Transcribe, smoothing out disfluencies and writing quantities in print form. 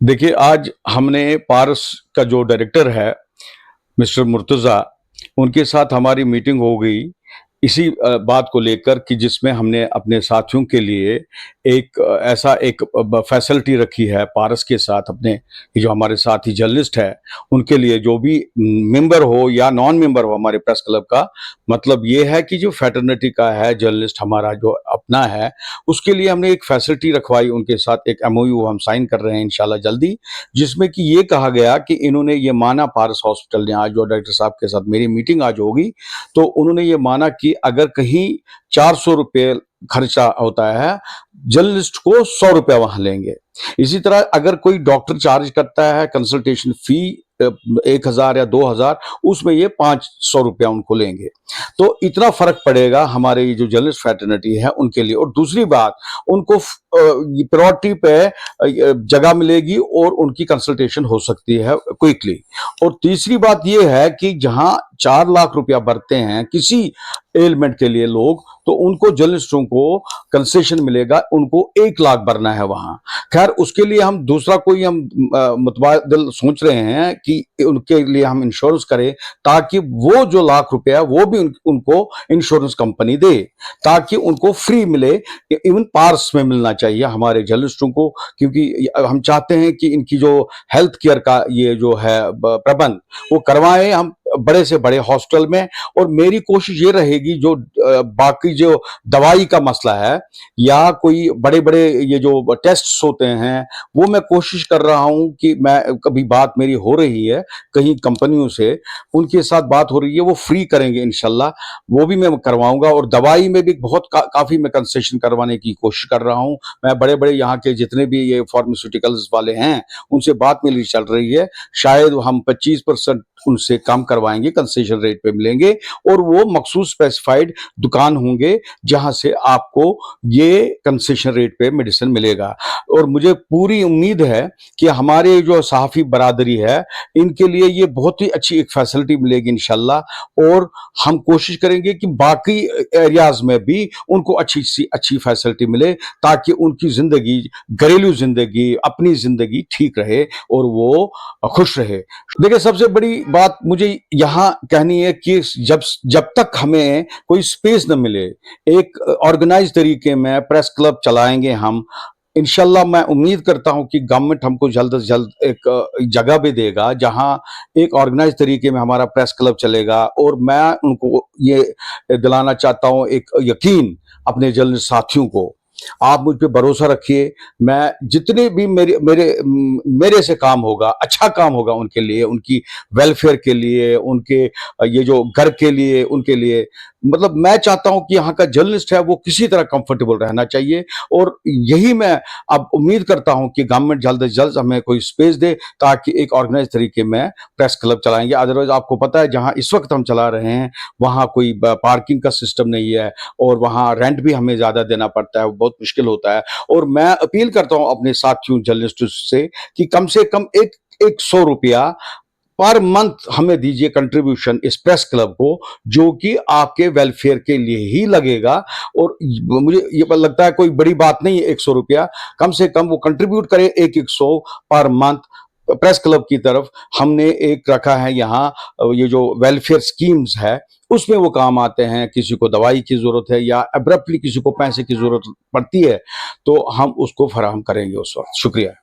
देखिए, आज हमने पारस का जो डायरेक्टर है, मिस्टर मुर्तज़ा, उनके साथ हमारी मीटिंग हो गई, इसी बात को लेकर कि जिसमें हमने अपने साथियों के लिए एक ऐसा एक फैसिलिटी रखी है पारस के साथ अपने ये जो हमारे साथी जर्नलिस्ट है, उनके लिए जो भी मेंबर हो या नॉन मेंबर हो हमारे प्रेस क्लब का, मतलब ये है कि जो फ्रेटर्निटी का है जर्नलिस्ट हमारा जो अपना है, उसके लिए हमने एक फैसिलिटी रखवाई उनके साथ, एक एमओयू हम साइन कर रहे हैं इंशाल्लाह जल्दी, जिसमें कि ये कहा गया कि इन्होंने ये माना पारस हॉस्पिटल ने आज जो डायरेक्टर साहब के साथ मेरी मीटिंग आज होगी, तो उन्होंने ये माना कि अगर कहीं ₹400 खर्चा होता है, जर्नलिस्ट को ₹100 वहाँ लेंगे। इसी तरह अगर कोई डॉक्टर चार्ज करता है कंसल्टेशन फी 1000 या 2000, उसमें ये ₹500 उनको लेंगे। तो इतना फ़र्क पड़ेगा हमारे ये जो जर्नलिस्ट फ्रेटर्निटी है उनके लिए। और दूसरी बात, उनको प्रायोरिटी पे जगह मिलेगी और उनकी कंसल्टेशन हो सकती है क्विकली। और तीसरी बात ये है कि जहाँ 4 लाख रुपया भरते हैं किसी एलिमेंट के लिए लोग, तो उनको जर्नलिस्टों को कंसेशन मिलेगा, उनको 1 लाख भरना है वहां। खैर, उसके लिए हम दूसरा कोई हम मुतबादिल सोच रहे हैं कि उनके लिए हम इंश्योरेंस करें, ताकि वो जो लाख रुपया वो भी उनको इंश्योरेंस कंपनी दे, ताकि उनको फ्री मिले। इवन पार्स में मिलना चाहिए हमारे जर्नलिस्टों को, क्योंकि हम चाहते हैं कि इनकी जो हेल्थ केयर का ये जो है प्रबंध वो करवाएं हम बड़े से बड़े हॉस्पिटल में। और मेरी कोशिश ये रहेगी जो बाकी जो दवाई का मसला है या कोई बड़े बड़े ये जो टेस्ट्स होते हैं, वो मैं कोशिश कर रहा हूं कि मैं कभी बात मेरी हो रही है कहीं कंपनियों से, उनके साथ बात हो रही है, वो फ्री करेंगे इंशाल्लाह, वो भी मैं करवाऊंगा। और दवाई में भी बहुत काफी मैं कंसेशन करवाने की कोशिश कर रहा हूं। मैं बड़े बड़े यहाँ के जितने भी ये फार्मास्यूटिकल्स वाले हैं उनसे बात मेरी चल रही है, शायद हम 25% उनसे कम करवाएंगे, कंसेशन रेट पे मिलेंगे। और वो मखसूस स्पेसिफाइड दुकान होंगे जहां से आपको ये कंसेशन रेट पे मेडिसिन मिलेगा। और मुझे पूरी उम्मीद है कि हमारे जो सहाफी बरादरी है, इनके लिए ये बहुत ही अच्छी एक फैसिलिटी मिलेगी इंशाल्लाह। और हम कोशिश करेंगे कि बाकी एरियाज में भी उनको अच्छी सी अच्छी फैसिलिटी मिले, ताकि उनकी जिंदगी, घरेलू जिंदगी, अपनी जिंदगी ठीक रहे और वो खुश रहे। देखिए, सबसे बड़ी बात मुझे यहाँ कहनी है कि जब जब तक हमें कोई स्पेस न मिले, एक ऑर्गेनाइज तरीके में प्रेस क्लब चलाएंगे हम इंशाल्लाह। मैं उम्मीद करता हूं कि गवर्नमेंट हमको जल्द से जल्द एक जगह भी देगा जहां एक ऑर्गेनाइज तरीके में हमारा प्रेस क्लब चलेगा। और मैं उनको ये दिलाना चाहता हूं एक यकीन अपने जर्नलिस्ट साथियों को, आप मुझ पे भरोसा रखिए। मैं जितने भी मेरे से काम होगा, अच्छा काम होगा उनके लिए, उनकी वेलफेयर के लिए, उनके ये जो घर के लिए, उनके लिए, मतलब मैं चाहता हूं कि यहाँ का जर्नलिस्ट है वो किसी तरह कंफर्टेबल रहना चाहिए। और यही मैं अब उम्मीद करता हूं कि गवर्नमेंट जल्द से जल्द हमें कोई स्पेस दे, ताकि एक ऑर्गेनाइज तरीके में प्रेस क्लब चलाएंगे। अदरवाइज आपको पता है जहां इस वक्त हम चला रहे हैं वहां कोई पार्किंग का सिस्टम नहीं है, और वहां रेंट भी हमें ज्यादा देना पड़ता है, बहुत मुश्किल होता है। और मैं अपील करता हूं अपने साथियों जर्नलिस्टों से कि कम से कम एक 100 रुपया पर मंथ हमें दीजिए कंट्रीब्यूशन इस प्रेस क्लब को, जो कि आपके वेलफेयर के लिए ही लगेगा। और मुझे ये लगता है कोई बड़ी बात नहीं है 100 रुपया, कम से कम वो कंट्रीब्यूट करें एक 100 पर मंथ। प्रेस क्लब की तरफ हमने एक रखा है यहाँ, ये जो वेलफेयर स्कीम्स है उसमें वो काम आते हैं। किसी को दवाई की जरूरत है या अब्रप्टली किसी को पैसे की जरूरत पड़ती है, तो हम उसको फराहम करेंगे उस वक्त। शुक्रिया।